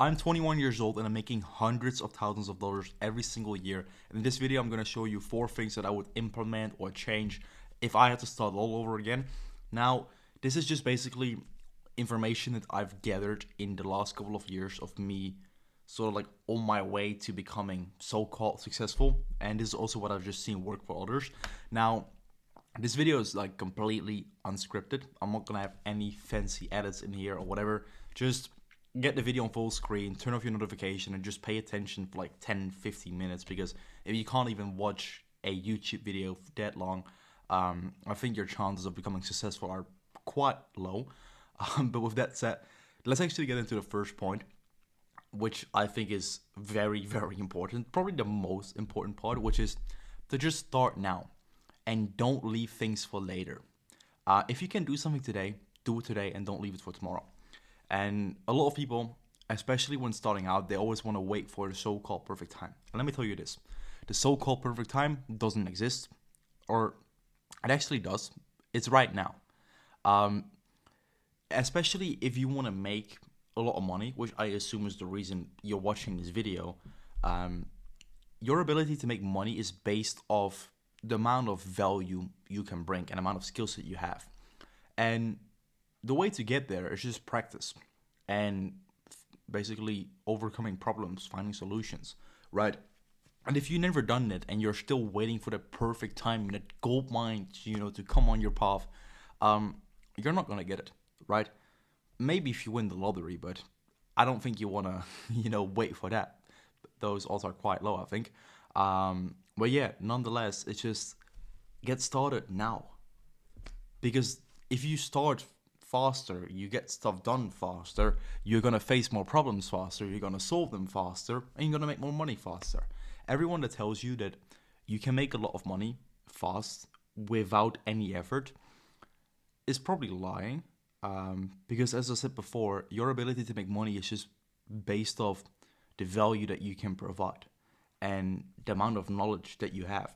I'm 21 years old and I'm making hundreds of thousands of dollars every single year. And in this video, I'm going to show you 4 things that I would implement or change if I had to start all over again. Now, this is just basically information that I've gathered in the last couple of years of me sort of like on my way to becoming so-called successful. And this is also what I've just seen work for others. Now, this video is like completely unscripted. I'm not gonna have any fancy edits in here or whatever. Just get the video on full screen, turn off your notification, and just pay attention for like 10-15 minutes, because if you can't even watch a YouTube video for that long, I think your chances of becoming successful are quite low. But with that said, let's actually get into the first point, which I think is very, very important. Probably the most important part, which is to just start now and don't leave things for later. If you can do something today, do it today and don't leave it for tomorrow. And a lot of people, especially when starting out, they always want to wait for the so-called perfect time. And let me tell you this, the so-called perfect time doesn't exist, or it actually does. It's right now. Um, Especially if you want to make a lot of money, which I assume is the reason you're watching this video. Your ability to make money is based off the amount of value you can bring and amount of skills that you have. And the way to get there is just practice and basically overcoming problems, finding solutions, right? And if you've never done it and you're still waiting for the perfect time, that gold mine, to come on your path, you're not gonna get it, right? Maybe if you win the lottery, but I don't think you wanna, wait for that. Those odds are quite low, I think. But yeah, nonetheless, it's just get started now. Because if you start faster, you get stuff done faster, you're gonna face more problems faster, you're gonna solve them faster, and you're gonna make more money faster. Everyone that tells you that you can make a lot of money fast without any effort is probably lying. Because as I said before, your ability to make money is just based off the value that you can provide and the amount of knowledge that you have.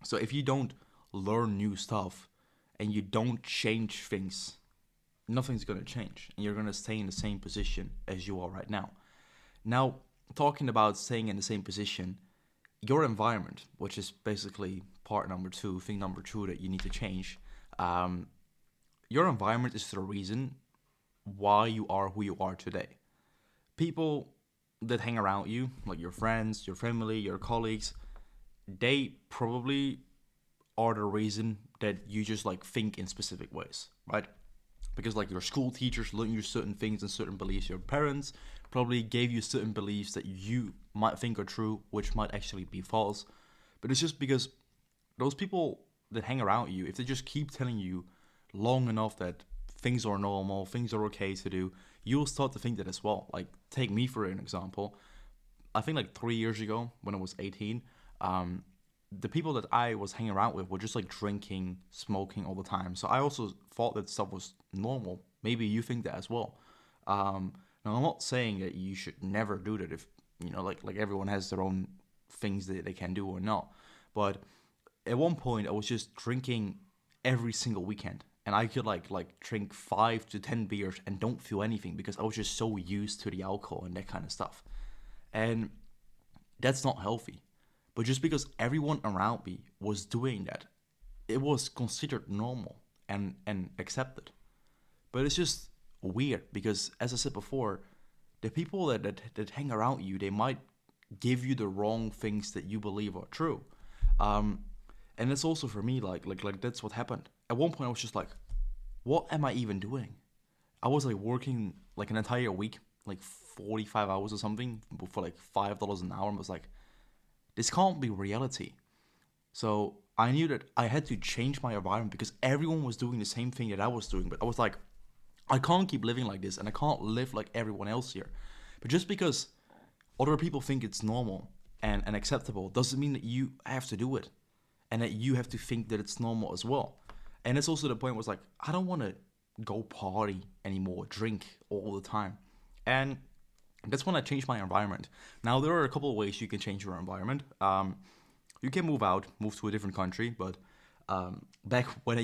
So if you don't learn new stuff and you don't change things, nothing's going to change and you're going to stay in the same position as you are right now. Now, talking about staying in the same position, your environment, which is basically part number two, thing number two that you need to change, your environment is the reason why you are who you are today. People that hang around you, like your friends, your family, your colleagues, they probably are the reason that you just like think in specific ways, right? Because like your school teachers learn you certain things and certain beliefs. Your parents probably gave you certain beliefs that you might think are true, which might actually be false. But it's just because those people that hang around you, if they just keep telling you long enough that things are normal, things are okay to do, you'll start to think that as well. Like, take me for an example. I think like 3 years ago, when I was 18, the people that I was hanging around with were just like drinking, smoking all the time. So I also thought that stuff was normal. Maybe you think that as well. Now, I'm not saying that you should never do that if, like everyone has their own things that they can do or not. But at one point, I was just drinking every single weekend. And I could like drink 5 to 10 beers and don't feel anything because I was just so used to the alcohol and that kind of stuff. And that's not healthy. But just because everyone around me was doing that, it was considered normal and accepted. But it's just weird because, as I said before, the people that hang around you, they might give you the wrong things that you believe are true. And it's also for me, like that's what happened. At one point, I was just like, what am I even doing? I was like working like an entire week, like 45 hours or something for like $5 an hour, and was like, this can't be reality. So I knew that I had to change my environment because everyone was doing the same thing that I was doing. But I was like, I can't keep living like this and I can't live like everyone else here. But just because other people think it's normal and acceptable doesn't mean that you have to do it and that you have to think that it's normal as well. And it's also the point was like, I don't want to go party anymore, drink all the time. And that's when I changed my environment. Now, there are a couple of ways you can change your environment. You can move out, move to a different country. But back when,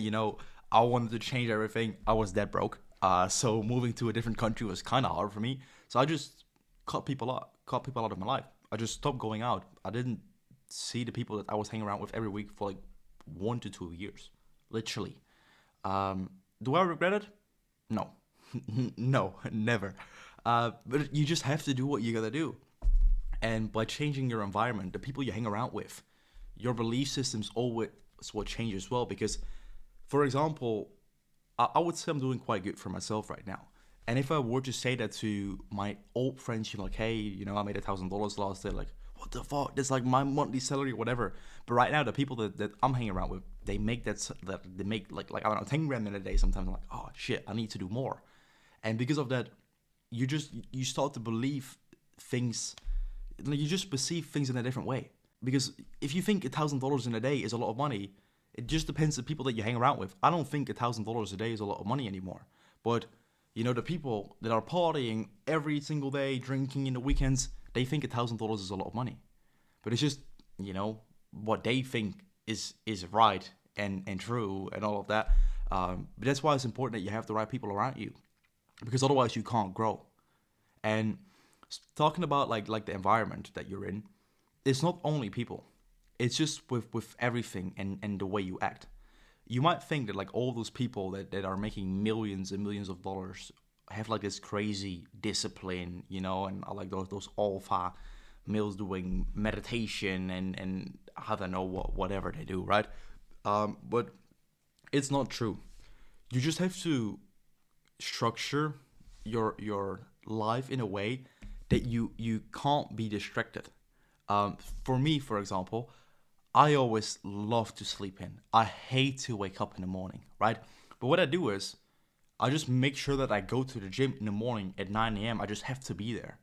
I wanted to change everything, I was that broke. So moving to a different country was kind of hard for me. So I just cut people out of my life. I just stopped going out. I didn't see the people that I was hanging around with every week for like 1 to 2 years, literally. Do I regret it? No, no, never. But you just have to do what you gotta do. And by changing your environment, the people you hang around with, your belief systems always will change as well. Because, for example, I would say I'm doing quite good for myself right now. And if I were to say that to my old friends, like, hey, I made $1,000 last day, like, what the fuck? That's like my monthly salary or whatever. But right now, the people that I'm hanging around with, they make that they make like I don't know, 10 grand in a day. Sometimes I'm like, oh shit, I need to do more. And because of that, you start to believe things, like, you just perceive things in a different way. Because if you think $1,000 in a day is a lot of money, it just depends on the people that you hang around with. I don't think $1,000 a day is a lot of money anymore. But the people that are partying every single day, drinking in the weekends, they think $1,000 is a lot of money. But it's just, what they think is right and true and all of that. But that's why it's important that you have the right people around you, because otherwise you can't grow. And talking about like the environment that you're in, it's not only people. It's just with everything and the way you act. You might think that like all those people that are making millions and millions of dollars have like this crazy discipline, and are like those alpha males doing meditation and I don't know whatever they do, right? But it's not true. You just have to structure your life in a way that you can't be distracted. For me, for example, I always love to sleep in. I hate to wake up in the morning, right? But what I do is I just make sure that I go to the gym in the morning at 9 a.m. I just have to be there.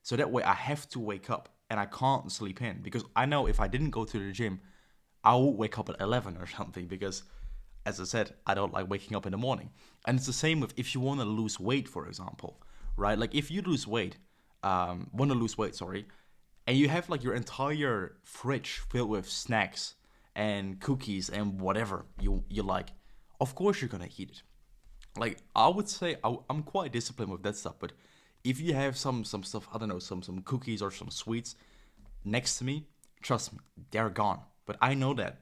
So that way I have to wake up and I can't sleep in, because I know if I didn't go to the gym, I would wake up at 11 or something, because as I said, I don't like waking up in the morning. And it's the same with if you want to lose weight, for example, right? Like if you want to lose weight, sorry, and you have like your entire fridge filled with snacks and cookies and whatever you like, of course you're gonna eat it. Like I would say I'm quite disciplined with that stuff, but if you have some stuff, I don't know, some cookies or some sweets next to me, trust me, they're gone. But I know that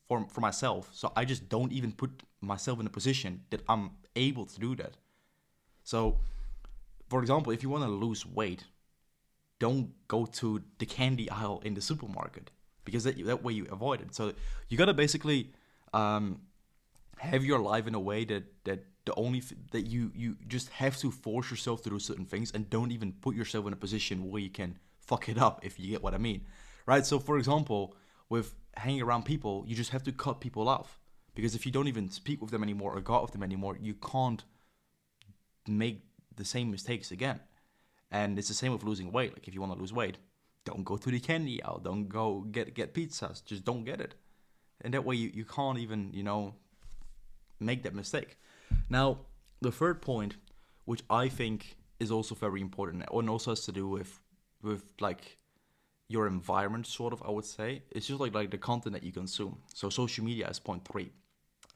for myself, so I just don't even put myself in a position that I'm able to do that. So, for example, if you want to lose weight, don't go to the candy aisle in the supermarket, because that way you avoid it. So you gotta basically have your life in a way that the only that you just have to force yourself to do certain things, and don't even put yourself in a position where you can fuck it up, if you get what I mean, right? So for example, with hanging around people, you just have to cut people off, because if you don't even speak with them anymore or go out with them anymore, you can't make the same mistakes again. And it's the same with losing weight. Like if you want to lose weight, don't go to the candy aisle. Don't go get pizzas. Just don't get it. And that way you can't even, make that mistake. Now, the third point, which I think is also very important, and also has to do with like your environment, sort of, I would say. It's just like the content that you consume. So social media is point 3.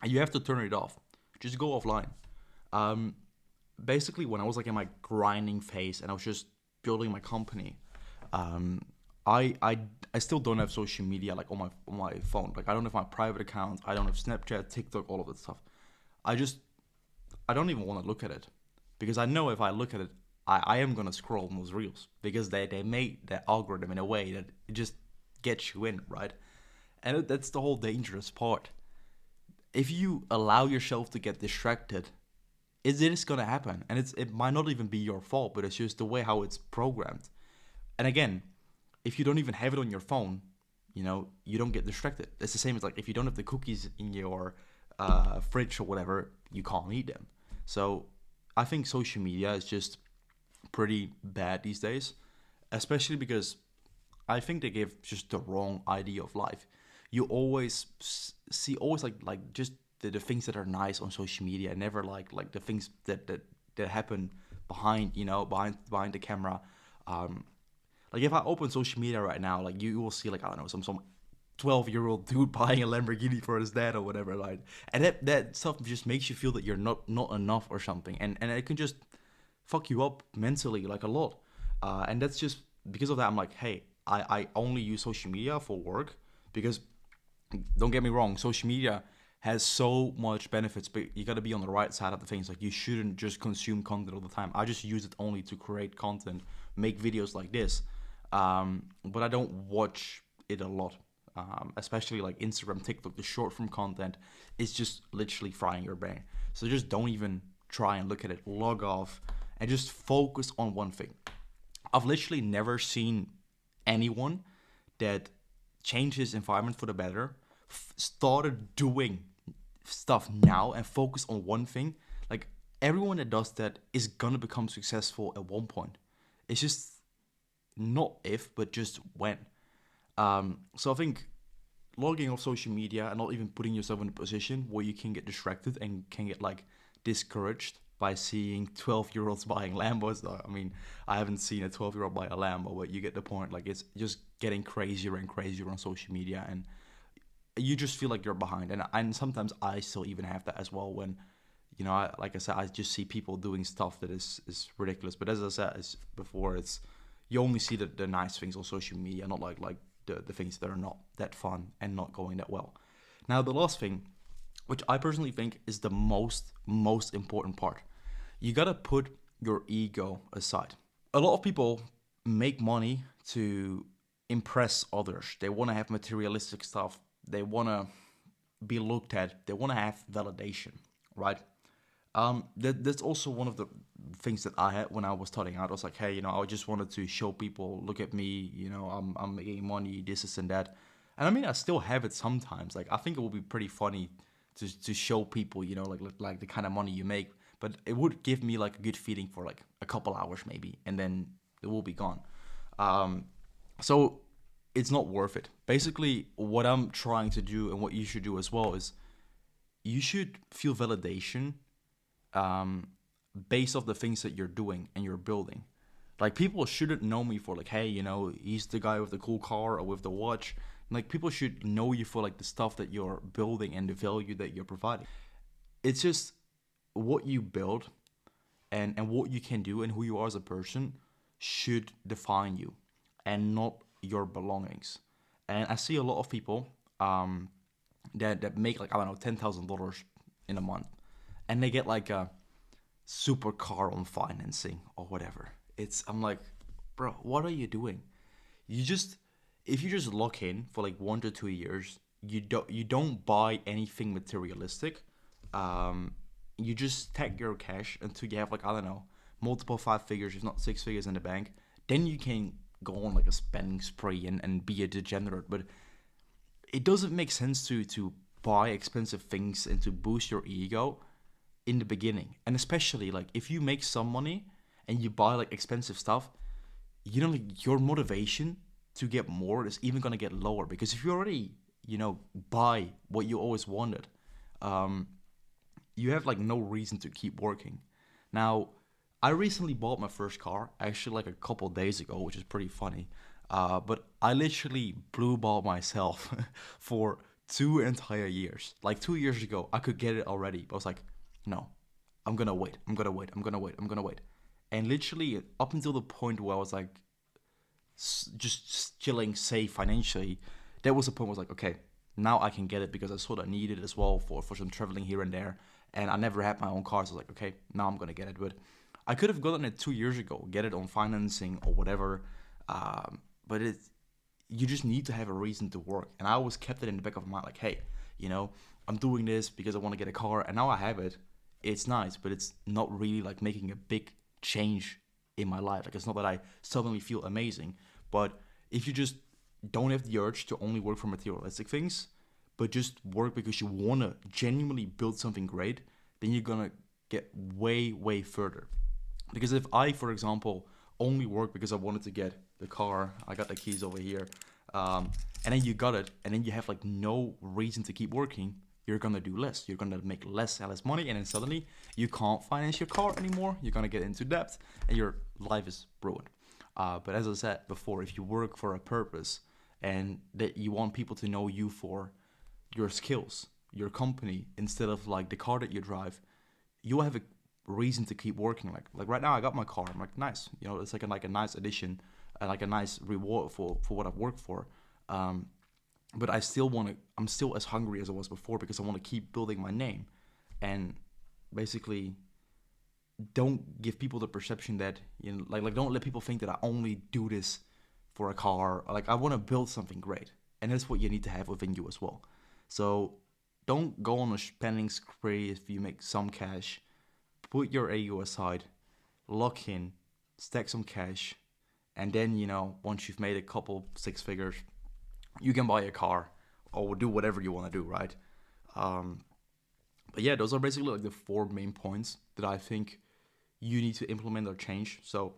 And you have to turn it off. Just go offline. Basically, when I was like in my grinding phase and I was just building my company, I still don't have social media like on my phone. Like I don't have my private account. I don't have Snapchat, TikTok, all of that stuff. I don't even want to look at it, because I know if I look at it, I am gonna scroll on those reels, because they made that algorithm in a way that it just gets you in, right? And that's the whole dangerous part. If you allow yourself to get distracted, it is gonna happen, and it might not even be your fault, but it's just the way how it's programmed. And again, if you don't even have it on your phone, you don't get distracted. It's the same as like if you don't have the cookies in your fridge or whatever, you can't eat them. So I think social media is just pretty bad these days, especially because I think they give just the wrong idea of life. You always see like just the things that are nice on social media, never like the things that happen behind behind the camera. Like if I open social media right now, like you will see like I don't know some 12-year-old dude buying a Lamborghini for his dad or whatever, like, and that stuff just makes you feel that you're not enough or something, and it can just fuck you up mentally like a lot. And that's just because of that. I'm like, hey, I only use social media for work because don't get me wrong, social media has so much benefits, but you got to be on the right side of the things. Like you shouldn't just consume content all the time. I just use it only to create content, make videos like this, but I don't watch it a lot. Especially like Instagram, TikTok, the short form content is just literally frying your brain. So just don't even try and look at it. Log off and just focus on one thing. I've literally never seen anyone that changed his environment for the better, started doing stuff now and focus on one thing. Like everyone that does that is gonna become successful at one point. It's just not if, but just when. So I think logging off social media and not even putting yourself in a position where you can get distracted and can get like discouraged by seeing 12-year-olds buying Lambos. I mean, I haven't seen a 12-year-old buy a Lambo, but you get the point. Like it's just getting crazier and crazier on social media, and you just feel like you're behind. And sometimes I still even have that as well when, like I said, I just see people doing stuff that is ridiculous. But as I said before, it's you only see the nice things on social media, not like the things that are not that fun and not going that well. Now the last thing, which I personally think is the most important part, you gotta put your ego aside. A lot of people make money to impress others. They want to have materialistic stuff. They want to be looked at. They want to have validation, right? That's also one of the things that I had when I was starting out. I was like, hey, I just wanted to show people, look at me, I'm making money, this and that. And I mean, I still have it sometimes. Like, I think it would be pretty funny to show people, like the kind of money you make. But it would give me like a good feeling for like a couple hours maybe, and then it will be gone. So it's not worth it. Basically, what I'm trying to do and what you should do as well is you should feel validation um, based off the things that you're doing and you're building. Like people shouldn't know me for like, hey, he's the guy with the cool car or with the watch. Like people should know you for like the stuff that you're building and the value that you're providing. It's just what you build and what you can do and who you are as a person should define you and not your belongings. And I see a lot of people that make like I don't know $10,000 in a month, and they get like a super car on financing or whatever. I'm like, bro, what are you doing? You just if you just lock in for like 1 to 2 years, you don't buy anything materialistic. You just take your cash until you have like I don't know multiple five figures, if not six figures in the bank. Then you can go on like a spending spree and be a degenerate. But it doesn't make sense to buy expensive things and to boost your ego in the beginning. And especially like if you make some money and you buy like expensive stuff, like your motivation to get more is even gonna get lower because if you already buy what you always wanted, um, you have like no reason to keep working. Now, I recently bought my first car, actually like a couple days ago, which is pretty funny. But I literally blue balled myself for 2 entire years. Like 2 years ago, I could get it already, but I was like, no, I'm gonna wait. I'm gonna wait. I'm gonna wait. I'm gonna wait. And literally up until the point where I was like just chilling safe financially, there was a point where I was like, okay, now I can get it because I sort of need it as well for some traveling here and there. And I never had my own car, so I was like, okay, now I'm gonna get it. But I could have gotten it 2 years ago, get it on financing or whatever. But you just need to have a reason to work. And I always kept it in the back of my mind, like, hey, I'm doing this because I want to get a car, and now I have it. It's nice, but it's not really like making a big change in my life. Like it's not that I suddenly feel amazing. But if you just don't have the urge to only work for materialistic things, but just work because you wanna genuinely build something great, then you're gonna get way further. Because if I, for example, only work because I wanted to get the car, I got the keys over here, and then you got it, and then you have like no reason to keep working, you're gonna do less. You're gonna make less and less money, and then suddenly you can't finance your car anymore. You're gonna get into debt, and your life is ruined. But as I said before, if you work for a purpose and that you want people to know you for your skills, your company, instead of like the car that you drive, you will have a reason to keep working. Like right now, I got my car. I'm like, nice. You know, it's like a nice addition, like a nice reward for what I've worked for. Um, but I still want to. I'm still as hungry as I was before because I want to keep building my name, and basically don't give people the perception that, you know, like don't let people think that I only do this for a car. Like I want to build something great, and that's what you need to have within you as well. So don't go on a spending spree if you make some cash. Put your ego aside, lock in, stack some cash, and then, you know, once you've made a couple six figures, you can buy a car or do whatever you want to do, right? Um, but yeah, those are basically like the four main points that I think you need to implement or change. So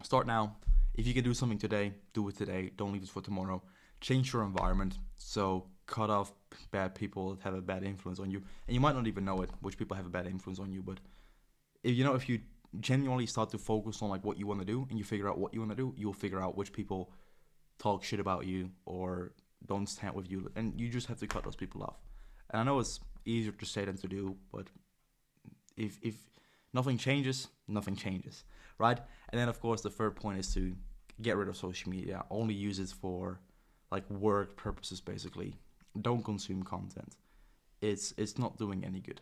start now. If you can do something today, do it today. Don't leave it for tomorrow. Change your environment. So cut off bad people that have a bad influence on you. And you might not even know it, which people have a bad influence on you. But if you genuinely start to focus on like what you want to do and you figure out what you want to do, you'll figure out which people talk shit about you or don't stand with you. And you just have to cut those people off. And I know it's easier to say than to do, but if nothing changes, nothing changes, right? And then of course the third point is to get rid of social media. Only use it for like work purposes, basically. Don't consume content. It's not doing any good.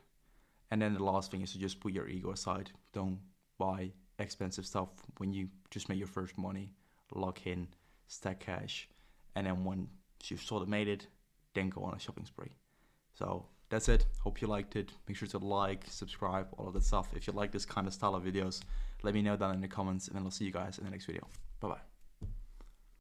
And then the last thing is to just put your ego aside. Don't buy expensive stuff when you just made your first money. Lock in, stack cash, and then once you've sort of made it, then go on a shopping spree. So that's it. Hope you liked it. Make sure to like, subscribe, all of that stuff. If you like this kind of style of videos, let me know down in the comments, and then I'll see you guys in the next video. Bye bye.